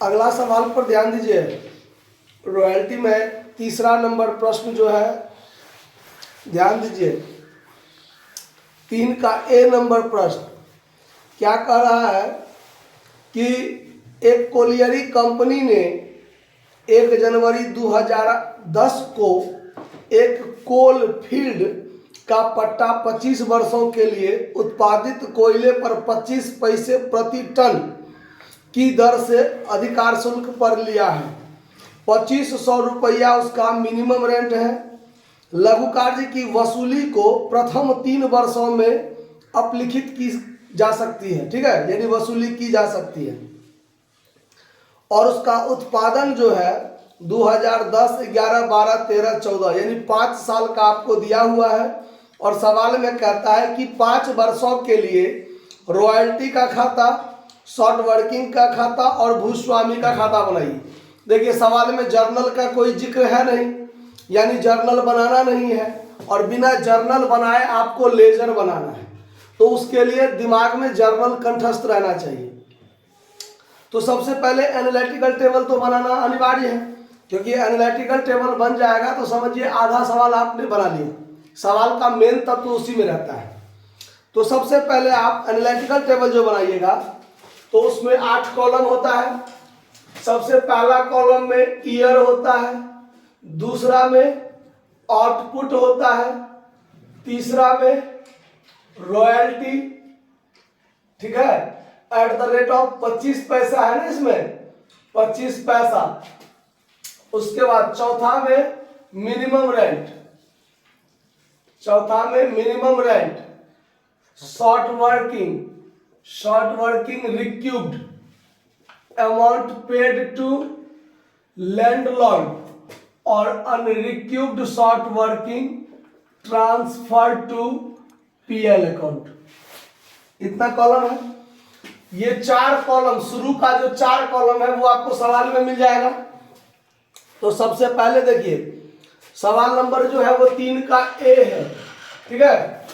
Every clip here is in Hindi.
अगला सवाल पर ध्यान दीजिए। रॉयल्टी में तीसरा नंबर प्रश्न जो है, ध्यान दीजिए, 3 का ए नंबर प्रश्न क्या कह रहा है कि एक कोलियरी कंपनी ने 1 जनवरी 2010 को एक कोल फील्ड का पट्टा 25 वर्षों के लिए उत्पादित कोयले पर 25 पैसे प्रति टन की दर से अधिकार शुल्क पर लिया है। 2500 रुपया उसका मिनिमम रेंट है। लघु कार्य की वसूली को प्रथम 3 वर्षों में अपलिखित की जा सकती है, ठीक है, यानी वसूली की जा सकती है। और उसका उत्पादन जो है 2010, 11, 12, 13, 14 यानी 5 साल का आपको दिया हुआ है। और सवाल में कहता है कि 5 वर्षों के लिए रॉयल्टी का खाता, शॉर्ट वर्किंग का खाता और भूस्वामी का खाता बनाइए। देखिए सवाल में जर्नल का कोई जिक्र है नहीं, यानी जर्नल बनाना नहीं है, और बिना जर्नल बनाए आपको लेजर बनाना है, तो उसके लिए दिमाग में जर्नल कंठस्थ रहना चाहिए। तो सबसे पहले एनालिटिकल टेबल तो बनाना अनिवार्य है, क्योंकि एनालिटिकल टेबल बन जाएगा तो समझिए आधा सवाल आपने बना लिया। सवाल का मेन तत्व उसी में रहता है। तो सबसे पहले आप एनालिटिकल टेबल जो बनाइएगा तो उसमें 8 कॉलम होता है। सबसे पहला कॉलम में ईयर होता है, दूसरा में आउटपुट होता है, तीसरा में रॉयल्टी, ठीक है, एट द रेट ऑफ 25 पैसा है ना इसमें, 25 पैसा। उसके बाद चौथा में मिनिमम रेंट, चौथा में minimum rent, short working recouped, amount paid to landlord और unrecouped short working transfer to PL account. इतना कॉलम है। ये 4 कॉलम, शुरू का जो 4 कॉलम है वो आपको सवाल में मिल जाएगा। तो सबसे पहले देखिए सवाल नंबर जो है वो 3 का ए है, ठीक है।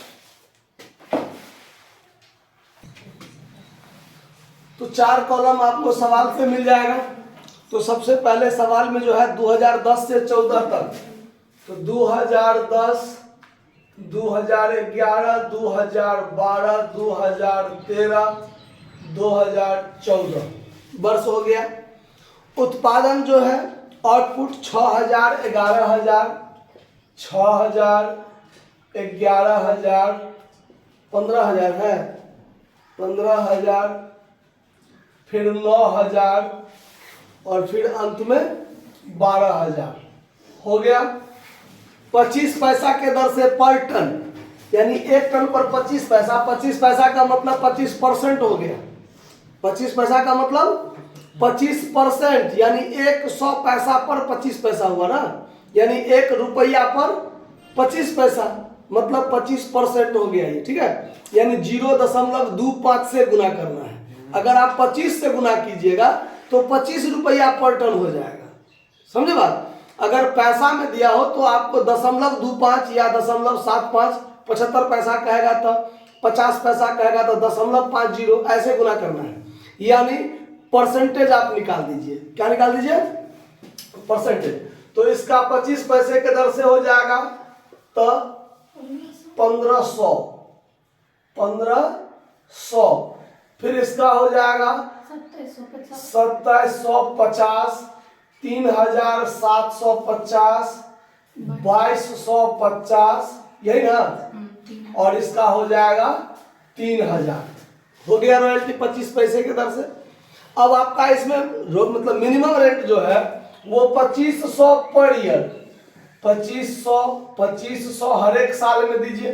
तो 4 कॉलम आपको सवाल से मिल जाएगा। तो सबसे पहले सवाल में जो है 2010 से 14 तक, तो 2010, 2011, 2012, 2013, 2014 वर्ष हो गया। उत्पादन जो है आउटपुट 6000, 11000, 6000, 11000, 15000 है, 15000, फिर 9000 और फिर अंत में 12000 हो गया। 25 पैसा के दर से पर टन, यानी 1 टन पर 25 पैसा। 25 पैसा का मतलब 25% हो गया। 25 पैसा का मतलब 25%, यानी 100 पैसा पर 25 पैसा हुआ ना, यानी 1 रुपया पर 25 पैसा, मतलब 25% हो गया ये, ठीक है। यानी 0.25 से गुना करना है। अगर आप 25 से गुना कीजिएगा तो 25 रुपया पर टन हो जाएगा, समझे बात। अगर पैसा में दिया हो तो आपको 0.25 या 0.75, 75 पैसा कहेगा तो 50 पैसा कहेगा तो 0.50 ऐसे गुना करना है, यानी परसेंटेज आप निकाल दीजिए। क्या निकाल दीजिए? परसेंटेज। तो इसका 25 पैसे के दर से हो जाएगा तो 1500, 1500। फिर इसका हो जाएगा 2750, 3750, 2250, यही ना। और इसका हो जाएगा 3000। हो गया रॉयल्टी 25 पैसे के दर से। अब आपका इसमें मतलब मिनिमम रेंट जो है वो 2500 पर ईयर, 2500 हर एक साल में दीजिए।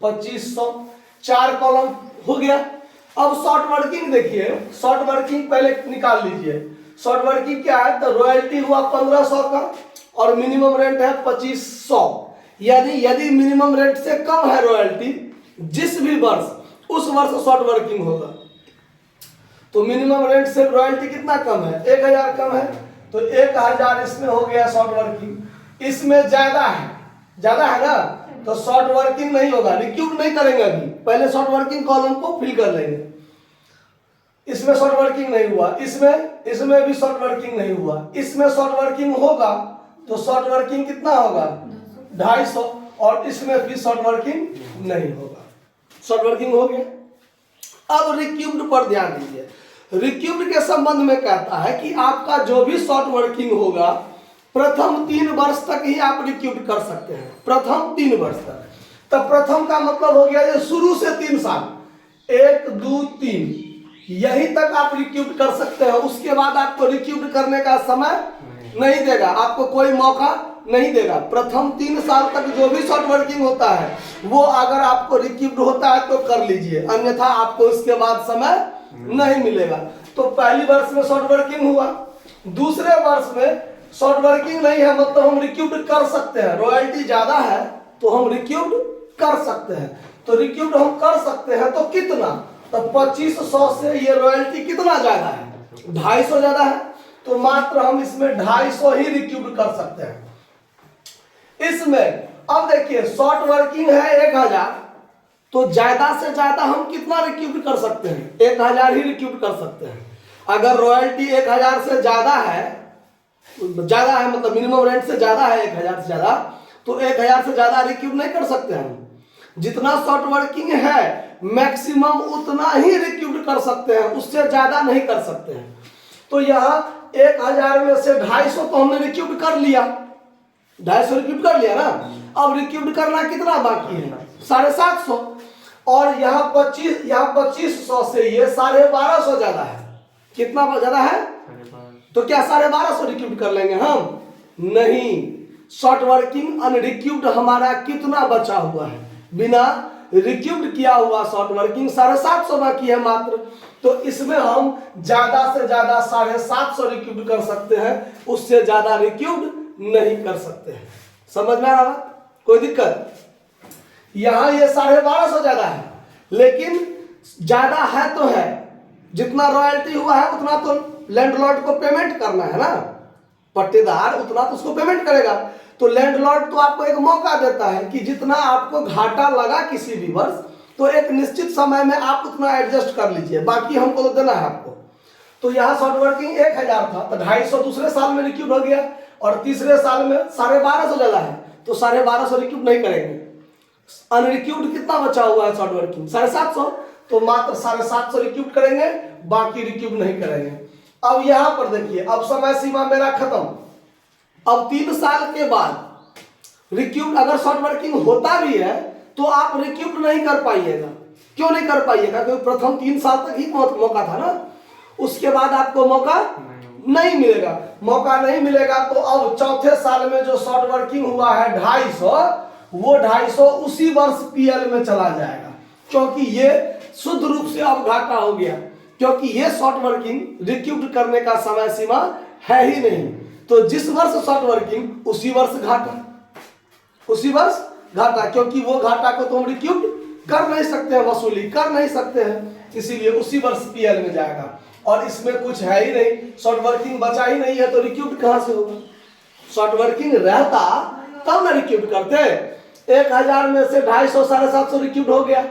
2500, 4 कॉलम हो गया। अब शॉर्ट वर्किंग देखिए, शॉर्ट वर्किंग पहले निकाल लीजिए। शॉर्ट वर्किंग क्या है, तो रॉयल्टी हुआ 1500 का और मिनिमम रेंट है 2500, यानी यदि मिनिमम रेंट से कम है रॉयल्टी जिस भी वर्ष, उस वर्ष शॉर्ट वर्किंग होगा। तो मिनिमम रेंट से रॉयल्टी कितना कम है, 1000 कम है, तो 1000 इसमें हो गया शॉर्ट वर्किंग। इसमें ज्यादा है ना, तो शॉर्ट वर्किंग नहीं होगा, रिक्यूब नहीं करेंगे अभी, पहले शॉर्ट वर्किंग कॉलम को फिल कर लेंगे। इस इसमें शॉर्ट वर्किंग नहीं हुआ, इसमें भी शॉर्ट वर्किंग नहीं हुआ, इसमें शॉर्ट वर्किंग होगा तो शॉर्ट वर्किंग कितना होगा 250, और इसमें भी शॉर्ट वर्किंग नहीं होगा। शॉर्ट वर्किंग हो गया। अब रिक्यूब्ड पर ध्यान दीजिए। रिक्यूब्ड के संबंध में कहता है कि आपका जो भी शॉर्ट वर्किंग होगा प्रथम 3 वर्ष तक ही आप रिक्यूब्ड कर सकते हैं, प्रथम 3 वर्ष तक। तब प्रथम का मतलब हो गया ये शुरू से 3 साल, 1 2 3 यही तक आप रिक्यूब्ड कर सकते हैं। उसके बाद आपको रिक्यूब्ड करने का समय नहीं देगा, आपको कोई मौका नहीं देगा। प्रथम 3 साल तक जो भी शॉर्ट वर्किंग होता है वो अगर आपको रिक्यूब्ड होता है तो कर लीजिए, अन्यथा आपको इसके बाद समय नहीं मिलेगा। तो पहली वर्ष में शॉर्ट वर्किंग हुआ, दूसरे वर्ष में शॉर्ट वर्किंग नहीं है, मतलब हम रिक्यूब्ड कर सकते हैं। रॉयल्टी ज्यादा है तो हम रिक्यूब्ड कर सकते हैं। तो रिक्यूब्ड हम कर सकते हैं तो कितना, तो 2500 से ये रॉयल्टी कितना ज्यादा है 250 ज्यादा है, तो मात्र हम इसमें 250 ही रिक्यूब्ड कर सकते हैं इसमें। अब देखिए शॉर्ट वर्किंग है 1000, तो ज्यादा से ज्यादा हम कितना रिक्यूब्ड कर सकते हैं 1000 ही रिक्यूब्ड कर सकते हैं। अगर रॉयल्टी 1000 से ज्यादा है मतलब मिनिमम रेंट से ज्यादा है 1000 से ज्यादा, तो 1000 से ज्यादा रिक्यूब नहीं कर सकते हम। जितना शॉर्ट वर्किंग है मैक्सिमम उतना ही रिक्यूब कर सकते हैं, उससे ज्यादा नहीं कर सकते हैं। तो यहाँ 1000 में से 250 तो हमने रिक्यूब कर लिया, 250 रिक्यूब कर लिया ना। अब रिक्यूब करना कितना बाकी है 750, और यहाँ 2500 से ये 1250 ज्यादा है। कितना ज्यादा है, तो क्या 1250 रिक्यूब कर लेंगे हम? नहीं, शॉर्ट वर्किंग अनरिक्यूब्ड हमारा कितना बचा हुआ है, बिना रिक्यूब्ड किया हुआ शॉर्ट वर्किंग 750 बाकी है मात्र। तो इसमें हम ज्यादा से ज्यादा 750 रिक्यूब्ड कर सकते हैं, उससे ज्यादा रिक्यूब्ड नहीं कर सकते हैं। समझ में आ रहा बात? कोई दिक्कत? यहां ये 1250 ज्यादा है, लेकिन ज्यादा है तो है, जितना रॉयल्टी हुआ है उतना तो लैंडलॉर्ड को पेमेंट करना है ना, पट्टेदार उतना तो उसको पेमेंट करेगा। तो लैंडलॉर्ड तो आपको एक मौका देता है कि जितना आपको घाटा लगा किसी भी वर्ष, तो एक निश्चित समय में आप उतना एडजस्ट कर लीजिए, बाकी हमको तो देना है आपको। तो यहाँ शॉर्ट वर्किंग 1000 था तो 250 दूसरे साल में रिक्यूब हो गया, और तीसरे साल में 1250 ज्यादा है तो 1250 रिक्यूब नहीं करेंगे। अनरिक्यूब्ड कितना बचा हुआ है शॉर्ट वर्किंग 750, तो मात्र 750 रिक्यूब करेंगे, बाकी रिक्यूब नहीं करेंगे। अब यहां पर देखिए, अब समय सीमा मेरा खत्म। अब 3 साल के बाद रिक्यूब अगर शॉर्ट वर्किंग होता भी है तो आप रिक्यूब नहीं कर पाइएगा। क्यों नहीं कर पाइएगा? क्योंकि प्रथम 3 साल तक ही मौका था ना, उसके बाद आपको मौका नहीं मिलेगा। मौका नहीं मिलेगा तो अब चौथे साल में जो शॉर्ट वर्किंग हुआ है 250, वो 250 उसी वर्ष पीएल में चला जाएगा, क्योंकि ये शुद्ध रूप से अब घाटा हो गया, क्योंकि ये शॉर्ट वर्किंग रिक्यूब करने का समय सीमा है ही नहीं। तो जिस वर्ष शॉर्ट वर्किंग उसी वर्ष घाटा, उसी वर्ष घाटा, क्योंकि वो घाटा को तो हम रिक्यूब कर नहीं सकते हैं, वसूली कर नहीं सकते हैं, इसीलिए उसी वर्ष पीएल में जाएगा। और इसमें कुछ है ही नहीं, शॉर्ट वर्किंग बचा ही नहीं है, तो रिक्यूब कहां से होगा? शॉर्ट वर्किंग रहता तब ना रिक्यूब करते। 1000 में से 250 750 रिक्यूब हो गया,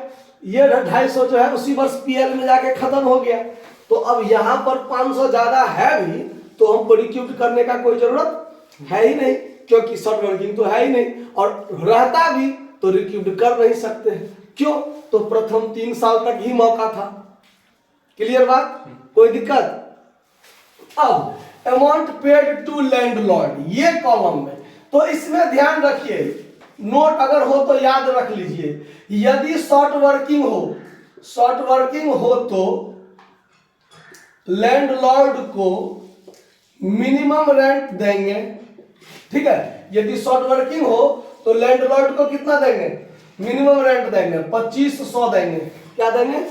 ये 250 जो है उसी वर्ष पीएल में जाके खत्म हो गया। तो अब यहाँ पर 500 ज्यादा है भी तो हमको रिक्यूब करने का कोई जरूरत है ही नहीं, क्योंकि शॉर्ट वर्किंग तो है ही नहीं, और रहता भी तो रिक्यूब कर नहीं सकते हैं। क्यों? तो प्रथम 3 साल तक ही मौका था। क्लियर बात? कोई दिक्कत? अब अमाउंट पेड टू लैंडलॉर्ड, ये कॉलम में, तो इसमें ध्यान रखिए, नोट अगर हो तो याद रख लीजिए। यदि शॉर्ट वर्किंग हो तो लैंडलॉर्ड को मिनिमम रेंट देंगे, ठीक है। यदि शॉर्ट वर्किंग हो तो लैंडलॉर्ड को कितना देंगे? मिनिमम रेंट देंगे, 2500 देंगे। क्या देंगे?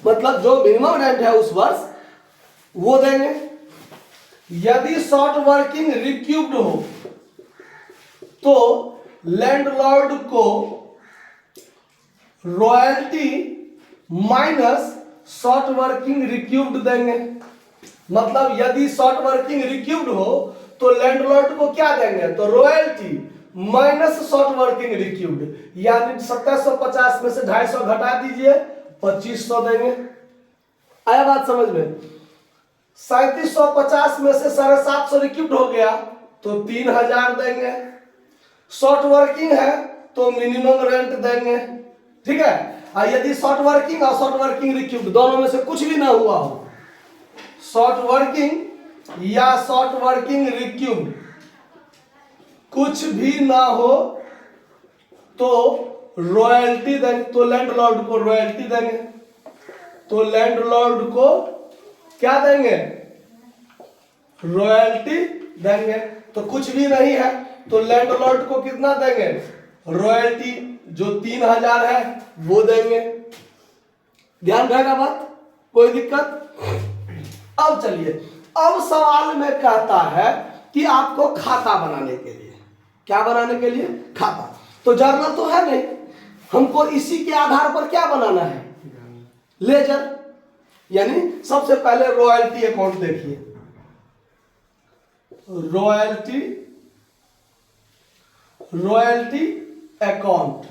मतलब जो मिनिमम रेंट है उस वर्ष वो देंगे। यदि शॉर्ट वर्किंग रिक्यूब्ड हो तो लैंडलॉर्ड को रॉयल्टी माइनस शॉर्ट वर्किंग रिक्यूब्ड देंगे। मतलब यदि शॉर्ट वर्किंग रिक्यूब्ड हो तो लैंडलॉर्ड को क्या देंगे? तो रॉयल्टी माइनस शॉर्ट वर्किंग रिक्यूब्ड, यानी 2750 में से 250 घटा दीजिए, 2500 देंगे। आया बात समझ में? 3750 में से 750 रिक्यूट हो गया तो 3000 देंगे। शॉर्ट वर्किंग है तो मिनिमम रेंट देंगे, ठीक है। और यदि शॉर्ट वर्किंग और शॉर्ट वर्किंग रिक्यूट दोनों में से कुछ भी ना हुआ हो, शॉर्ट वर्किंग या शॉर्ट वर्किंग रिक्यूट कुछ भी ना हो तो रॉयल्टी देंगे, तो लैंडलॉर्ड को रॉयल्टी देंगे। तो लैंडलॉर्ड को क्या देंगे? रॉयल्टी देंगे। तो कुछ भी नहीं है तो लैंडलॉर्ड को कितना देंगे? रॉयल्टी, जो 3000 है वो देंगे। ध्यान रहेगा बात? कोई दिक्कत? अब चलिए, अब सवाल में कहता है कि आपको खाता बनाने के लिए, क्या बनाने के लिए? खाता। तो जर्नल तो है नहीं, हमको इसी के आधार पर क्या बनाना है? लेजर। यानी सबसे पहले रॉयल्टी अकाउंट देखिए, रॉयल्टी अकाउंट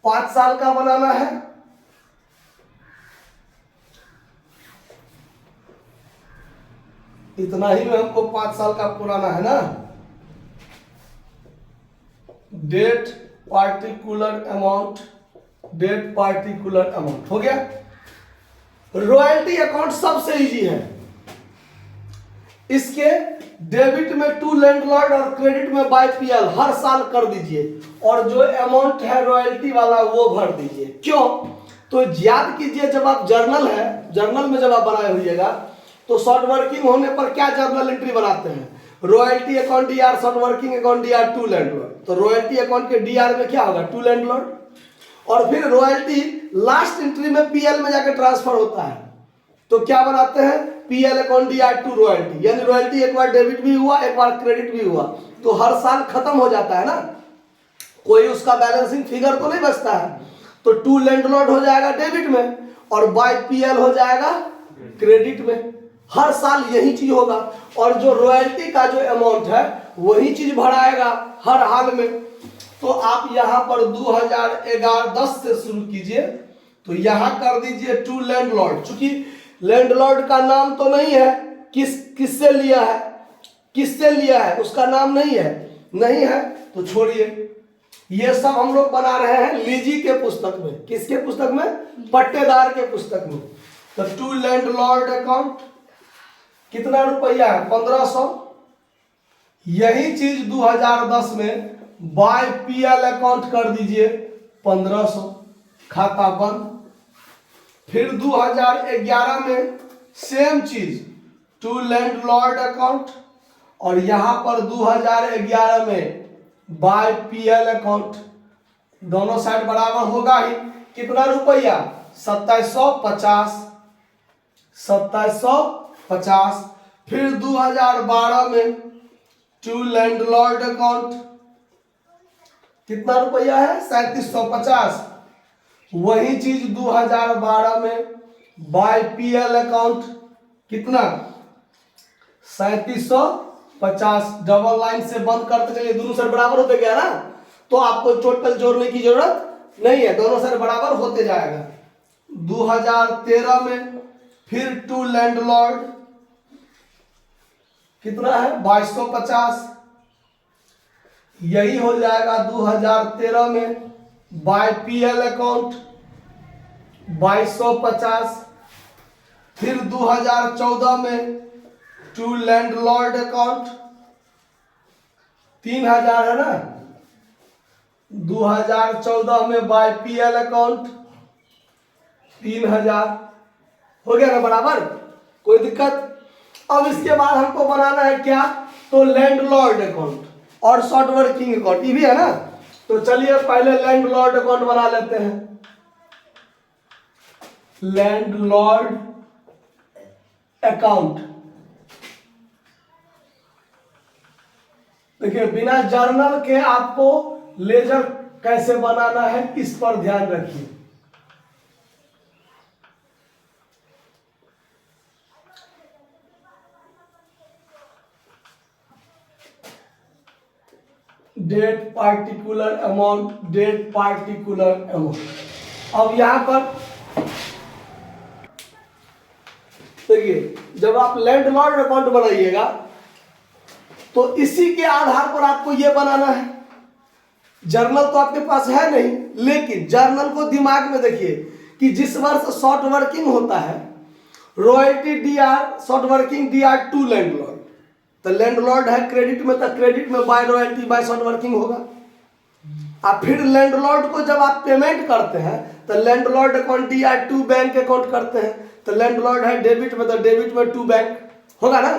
5 साल का बनाना है। इतना ही में हमको 5 साल का पुराना है ना। Date particular amount, date particular amount हो गया। रॉयल्टी अकाउंट सबसे इजी है। इसके डेबिट में टू लैंडलॉर्ड और क्रेडिट में बाय पीएल हर साल कर दीजिए, और जो अमाउंट है रॉयल्टी वाला वो भर दीजिए। क्यों? तो याद कीजिए, जब आप जर्नल में जब आप बनाए होइएगा तो शॉर्ट वर्किंग होने पर क्या जर्नल एंट्री बनाते हैं? Royalty account DR, short working account DR, to landlord. तो रॉयल्टी अकाउंट के डीआर में क्या होगा? To landlord. और फिर रॉयल्टी लास्ट एंट्री में पीएल में जाकर ट्रांसफर होता है, तो क्या बनाते हैं? PL account DR to royalty. यानी रॉयल्टी एक बार डेबिट भी हुआ, एक बार क्रेडिट भी हुआ, तो हर साल खत्म हो जाता है ना, कोई उसका बैलेंसिंग फिगर तो नहीं बचता है। तो टू लैंडलॉर्ड हो जाएगा डेबिट में और बाय पीएल हो जाएगा क्रेडिट में। हर साल यही चीज होगा, और जो रॉयल्टी का जो अमाउंट है वही चीज भराएगा हर हाल में। तो आप यहां पर 2011-10 से शुरू कीजिए, तो यहां कर दीजिए टू लैंडलॉर्ड। चूंकि लैंडलॉर्ड का नाम तो नहीं है, किससे लिया है, किससे लिया है उसका नाम नहीं है, तो छोड़िए। ये सब हम लोग बना रहे हैं लीजी के पुस्तक में। किसके पुस्तक में? पट्टेदार के पुस्तक में। तो टू लैंडलॉर्ड अकाउंट कितना रुपया है? 1500। यही चीज 2010 में बाय पीएल अकाउंट कर दीजिए 1500, खाता बंद। फिर 2011 में सेम चीज टू लैंडलॉर्ड अकाउंट, और यहां पर 2011 में बाय पीएल अकाउंट। दोनों साइड बराबर होगा ही। कितना रुपया? 2750, 2750। फिर 2012 में टू लैंडलॉर्ड अकाउंट कितना रुपया है? 3750। वही चीज 2012 में बाय पीएल अकाउंट कितना? 3750। डबल लाइन से बंद करते चलिए, दोनों साइड बराबर होते गया ना, तो आपको टोटल जोड़ने की जरूरत नहीं है, दोनों साइड बराबर होते जाएगा। 2013 में फिर टू लैंडलॉर्ड कितना है? 2250। यही हो जाएगा 2013 में बाय पीएल अकाउंट 2250। फिर 2014 में टू लैंडलॉर्ड अकाउंट 3000 है ना, 2014 में बाय पीएल अकाउंट 3000 हो गया ना बराबर? कोई दिक्कत? अब इसके बाद हमको बनाना है क्या? तो लैंडलॉर्ड अकाउंट और शॉर्ट वर्किंग अकाउंट, ये भी है ना। तो चलिए पहले लैंडलॉर्ड अकाउंट बना लेते हैं। लैंडलॉर्ड अकाउंट देखिए, बिना जर्नल के आपको लेजर कैसे बनाना है इस पर ध्यान रखिए। Date particular amount, date particular amount. अब यहां पर देखिए जब आप लैंडलॉर्ड अकाउंट बनाइएगा तो इसी के आधार पर आपको ये बनाना है। जर्नल तो आपके पास है नहीं, लेकिन जर्नल को दिमाग में देखिए कि जिस वर्ष शॉर्ट वर्किंग होता है royalty DR short working DR to landlord, तो लैंडलॉर्ड है क्रेडिट में, तो क्रेडिट में by royalty by short working होगा। अब फिर लैंडलॉर्ड को जब आप पेमेंट करते हैं तो landlord account DR to bank account करते हैं, तो लैंडलॉर्ड है डेबिट में, तो डेबिट में टू बैंक होगा ना।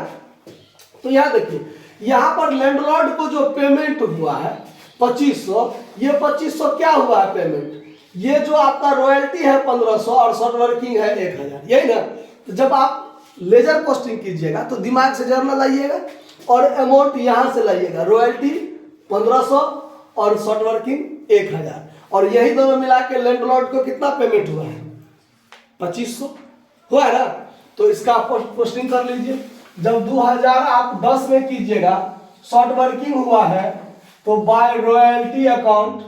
तो यहाँ देखिए यहाँ पर लैंडलॉर्ड को जो पेमेंट हुआ है 2500, ये 2500 क्या हुआ है पेमेंट, ये जो आपका रॉयल्टी है 1500 और शॉर्ट वर्किंग है 1000, यही ना। तो जब आप लेजर पोस्टिंग कीजिएगा तो दिमाग से जर्नल लाइएगा और अमाउंट यहाँ से लाइएगा, रॉयल्टी 1500 और शॉर्ट वर्किंग 1000, और यही दोनों मिला के लैंडलॉर्ड को कितना पेमेंट हुआ है 2500 हुआ है ना। तो इसका पोस्टिंग कर लीजिए। जब 2000 आप 10 में कीजिएगा शॉर्ट वर्किंग हुआ है तो by royalty account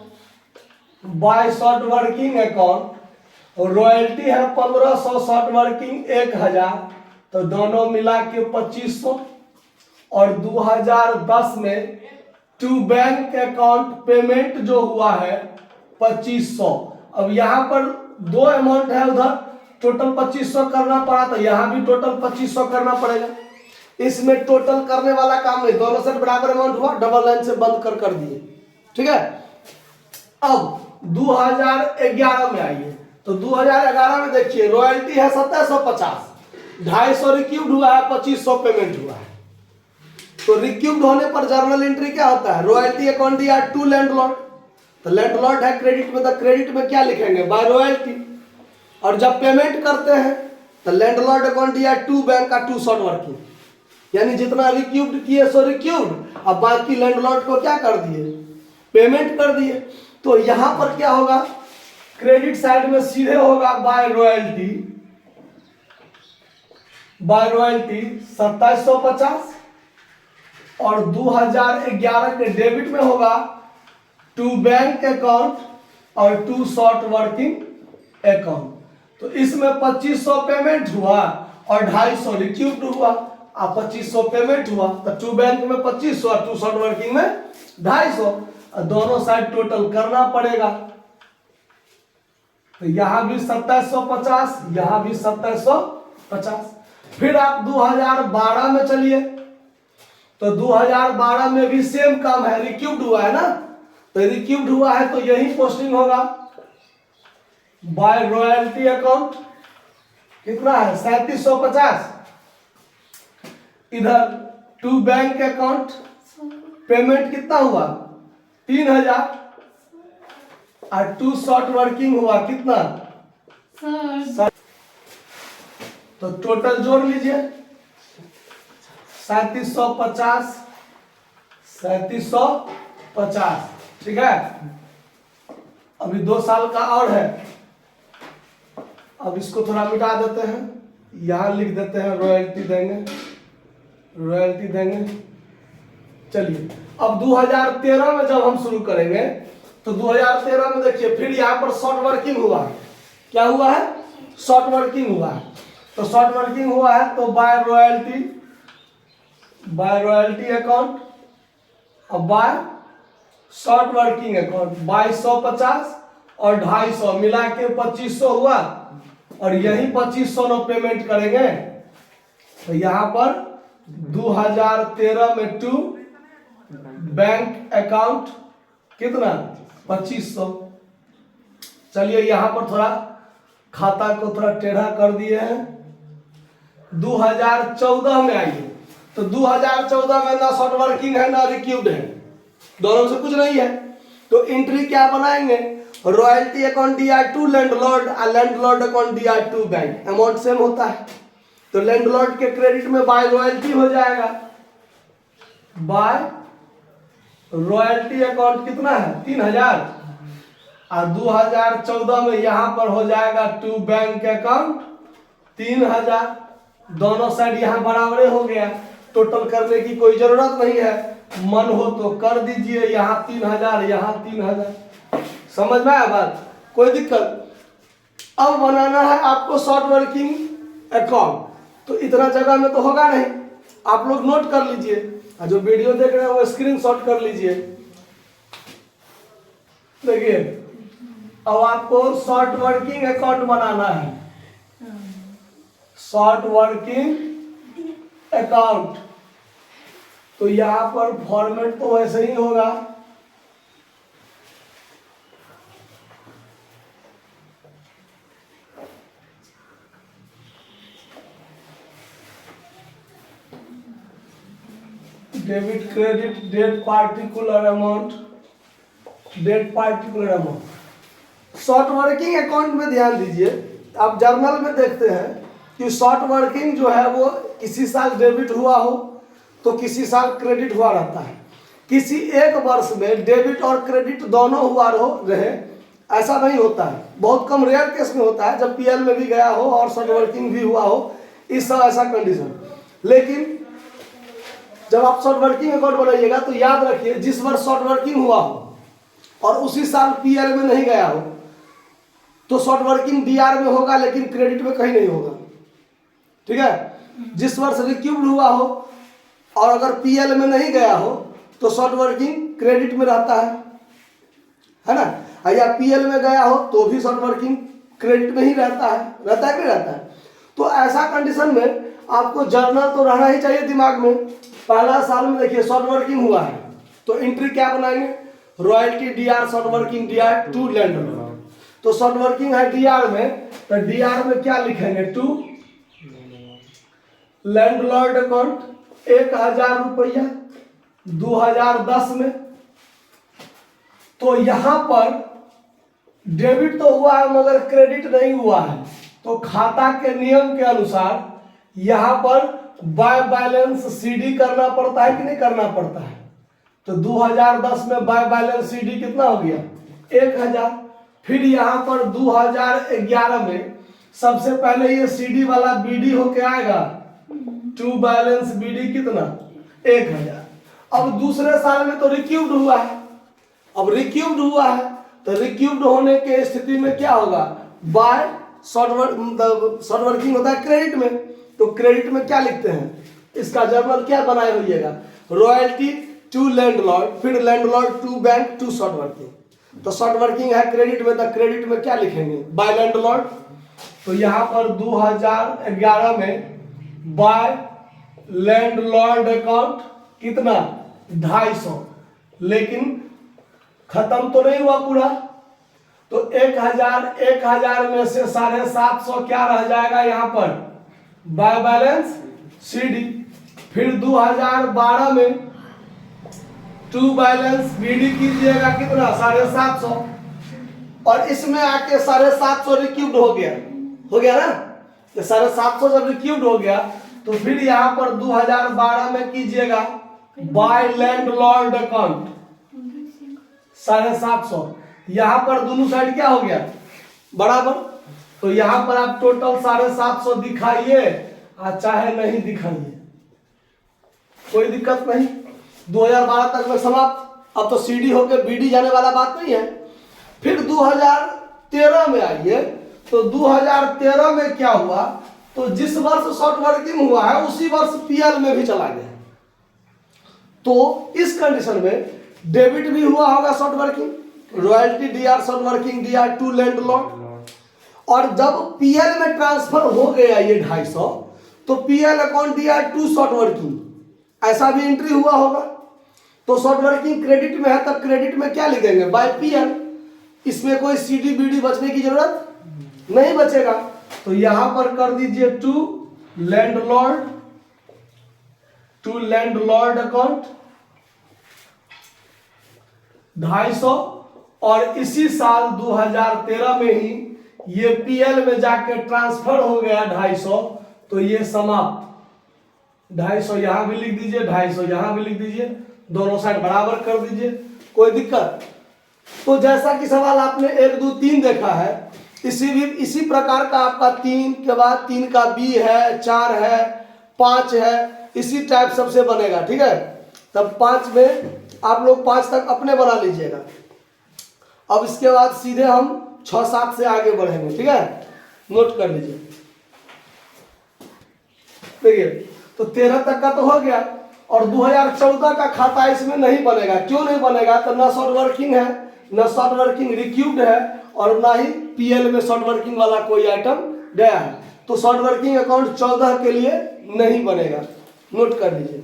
by short working account, और रॉयल्टी है 1500 शॉर्ट वर्किंग 1000, तो दोनों मिला के 2500, और 2010 में टू बैंक अकाउंट पेमेंट जो हुआ है 2500। अब यहाँ पर दो अमाउंट है, उधर टोटल 2500 करना पड़ा, तो यहाँ भी टोटल 2500 करना पड़ेगा। इसमें टोटल करने वाला काम नहीं, दोनों से बराबर अमाउंट हुआ, डबल लाइन से बंद कर दिए, ठीक है। अब 2011 में आइए, तो 2011 में देखिए रॉयल्टी है 2750, 250 रिक्यूब्ड हुआ है, 2500 पेमेंट हुआ है। तो रिक्यूब्ड होने पर जर्नल एंट्री क्या होता है, रॉयल्टी अकाउंट या टू लैंडलॉर्ड, तो लैंडलॉर्ड है क्रेडिट में, तो क्रेडिट में क्या लिखेंगे बाय रॉयल्टी, और जब पेमेंट करते हैं तो लैंडलॉर्ड अकाउंट या टू बैंक का टू शॉर्ट वर्किंग, यानी जितना रिक्यूब्ड किए सो रिक्यूब्ड, अब बाकी लैंडलॉर्ड को क्या कर दिए पेमेंट कर दिए। तो यहां पर क्या होगा, क्रेडिट साइड में सीधे होगा बाय रॉयल्टी 2750, और 2011 के डेबिट में होगा टू बैंक अकाउंट और टू शॉर्ट वर्किंग अकाउंट। तो इसमें 2500 पेमेंट हुआ और 250 रिक्यूब्ड हुआ, अब 2500 पेमेंट हुआ तो टू बैंक में 2500 और टू शॉर्ट वर्किंग में 250, दोनों साइड टोटल करना पड़ेगा। तो यहां भी 2750, यहां भी 2750। फिर आप 2012 में चलिए, तो 2012 में भी सेम काम है, रिक्यूब्ड हुआ है ना, तो रिक्यूब्ड हुआ है तो यही पोस्टिंग होगा बाय रॉयल्टी अकाउंट, कितना है 3750, इधर टू बैंक अकाउंट पेमेंट कितना हुआ 3000, और टू शॉर्ट वर्किंग हुआ कितना तो टोटल जोड़ लीजिए 3750, 3750, ठीक है। अभी 2 साल का और है, अब इसको थोड़ा मिटा देते हैं, यहां लिख देते हैं रॉयल्टी देंगे, रॉयल्टी देंगे। चलिए अब 2013 में जब हम शुरू करेंगे तो 2013 में देखिए फिर यहाँ पर शॉर्ट वर्किंग हुआ है, क्या हुआ है शॉर्ट वर्किंग हुआ है, तो शॉर्ट वर्किंग हुआ है तो बाय रॉयल्टी अकाउंट और बाय शॉर्ट वर्किंग अकाउंट 2250 और 250 मिला के 2500 हुआ, और यही 2500 नो पेमेंट करेंगे। तो यहां पर 2013 में टू बैंक अकाउंट कितना 2500। चलिए यहां पर थोड़ा खाता को थोड़ा टेढ़ा कर दिए हैं। 2014 में आइए, तो 2014 में ना शॉर्ट वर्किंग है ना रिक्यूब्ड है, दोनों से कुछ नहीं है, तो एंट्री क्या बनाएंगे royalty account DR to landlord और landlord account DR to bank, amount same होता है, तो लैंडलॉर्ड के क्रेडिट में बाय रॉयल्टी हो जाएगा, बाय रॉयल्टी अकाउंट कितना है 3000, और 2014 में यहां पर हो जाएगा टू बैंक अकाउंट 3000, दोनों साइड यहां बराबर हो गया, टोटल करने की कोई जरूरत नहीं है, मन हो तो कर दीजिए, यहाँ 3000 यहाँ 3000, समझ में आया बात, कोई दिक्कत। अब बनाना है आपको शॉर्ट वर्किंग अकाउंट, तो इतना जगह में तो होगा नहीं, आप लोग नोट कर लीजिए, और जो वीडियो देख रहे हैं वो स्क्रीनशॉट कर लीजिए। देखिए अब आपको शॉर्ट वर्किंग अकाउंट बनाना है, शॉर्ट वर्किंग अकाउंट। तो यहां पर फॉर्मेट तो वैसे ही होगा, debit credit date particular amount, date particular amount. Short working account में ध्यान दीजिए, आप जर्नल में देखते हैं कि शॉर्ट वर्किंग जो है वो किसी साल डेबिट हुआ हो तो किसी साल क्रेडिट हुआ रहता है। किसी एक वर्ष में डेबिट और क्रेडिट दोनों हुआ रहे ऐसा नहीं होता है, बहुत कम रेयर केस में होता है जब पीएल में भी गया हो और शॉर्ट वर्किंग भी हुआ हो, इस सब ऐसा कंडीशन। लेकिन जब आप शॉर्ट वर्किंग अकाउंट बनाइएगा तो याद रखिए जिस वर्ष शॉर्ट वर्किंग हुआ हो और उसी साल पीएल में नहीं गया हो तो शॉर्ट वर्किंग डीआर में होगा लेकिन क्रेडिट में कहीं नहीं होगा, ठीक है। जिस वर्ष रिक्यूब्ड हुआ हो और अगर पीएल में नहीं गया हो तो शॉर्ट वर्किंग क्रेडिट में रहता है ना, या पीएल में गया हो तो भी शॉर्ट वर्किंग क्रेडिट में ही रहता है कि नहीं रहता है। तो ऐसा कंडीशन में आपको जर्नल तो रहना ही चाहिए दिमाग में। पहला साल में देखिए शॉर्ट वर्किंग हुआ है तो एंट्री क्या बनाएंगे, royalty DR short working DR to landlord. तो शॉर्ट वर्किंग है डीआर में, तो डीआर में क्या लिखेंगे, टू लैंडलॉर्ड अकाउंट 1000 रुपया 2010 में। तो यहां पर डेबिट तो हुआ है मगर क्रेडिट नहीं हुआ है, तो खाता के नियम के अनुसार यहां पर बाय बैलेंस सीडी करना पड़ता है कि नहीं करना पड़ता है। तो 2010 में बाय बैलेंस सीडी कितना हो गया 1000। फिर यहां पर 2011 में सबसे पहले ये सीडी वाला बीडी होके आएगा, टू बैलेंस बीडी कितना 1000। अब दूसरे साल में तो रिक्यूब्ड हुआ है, अब रिक्यूब्ड हुआ है तो रिक्यूब्ड होने के स्थिति में क्या होगा, बाय शॉर्ट वर्किंग होता है क्रेडिट में, तो क्रेडिट में क्या लिखते हैं, इसका जर्नल क्या बनाए होइएगा, रॉयल्टी टू लैंडलॉर्ड, फिर landlord to bank to short working. तो शॉर्ट वर्किंग है क्रेडिट में, तो क्रेडिट में क्या लिखेंगे, बाय लैंडलॉर्ड। तो यहां पर 2011 में बाय लैंडलॉर्ड अकाउंट कितना 250, लेकिन खत्म तो नहीं हुआ पूरा, तो 1000 में से 750 क्या रह जाएगा यहाँ पर बाय बैलेंस सीडी। फिर 2012 में टू बैलेंस बीडी कीजिएगा कितना 750, और इसमें आके 750 रिक्यूब्ड हो गया ना, तो 750 जब रिक्यूब्ड हो गया तो फिर यहाँ पर 2012 में कीजिएगा बाय लैंडलॉर्ड अकाउंट 750। यहां पर दोनों साइड क्या हो गया बराबर, तो यहां पर आप टोटल 750 दिखाइए और चाहे नहीं दिखाइए, कोई दिक्कत नहीं। 2012 तक में समाप्त। अब तो सीडी होके बीडी जाने वाला बात नहीं है। फिर 2013 में आइए, तो 2013 में क्या हुआ, तो जिस वर्ष शॉर्ट वर्किंग हुआ है उसी वर्ष पीएल में भी चला गया। तो इस कंडीशन में डेबिट भी हुआ होगा short working, royalty DR short working DR to landlord, और जब पीएल में ट्रांसफर हो गया ये 250, तो PL account DR to short working ऐसा भी एंट्री हुआ होगा। तो शॉर्ट वर्किंग क्रेडिट में है, तब क्रेडिट में क्या लिखेंगे बाय पीएल। इसमें कोई सीडी बीडी बचने की जरूरत नहीं बचेगा। तो यहां पर कर दीजिए टू लैंडलॉर्ड अकाउंट 250, और इसी साल 2013 में ही ये पीएल में जाके ट्रांसफर हो गया 250, तो ये समाप्त। 250 यहां भी लिख दीजिए, 250 यहां भी लिख दीजिए, दोनों साइड बराबर कर दीजिए, कोई दिक्कत। तो जैसा कि सवाल आपने 1 2 3 देखा है, इसी प्रकार का आपका 3 के बाद 3 का बी है, 4 है, 5 है, इसी टाइप सबसे बनेगा, ठीक है। तब 5 में आप लोग 5 तक अपने बना लीजिएगा। अब इसके बाद सीधे हम 6 7 से आगे बढ़ेंगे, ठीक है, नोट कर लीजिए। देखिए तो 13 तक का तो हो गया, और 2014 का खाता इसमें नहीं बनेगा। क्यों नहीं बनेगा? तो ना शॉर्ट वर्किंग है, ना शॉर्ट वर्किंग रिक्यूब्ड है, और ना ही पीएल में शॉर्ट वर्किंग वाला कोई आइटम गया है। तो शॉर्ट वर्किंग अकाउंट 14 के लिए नहीं बनेगा, नोट कर लीजिए।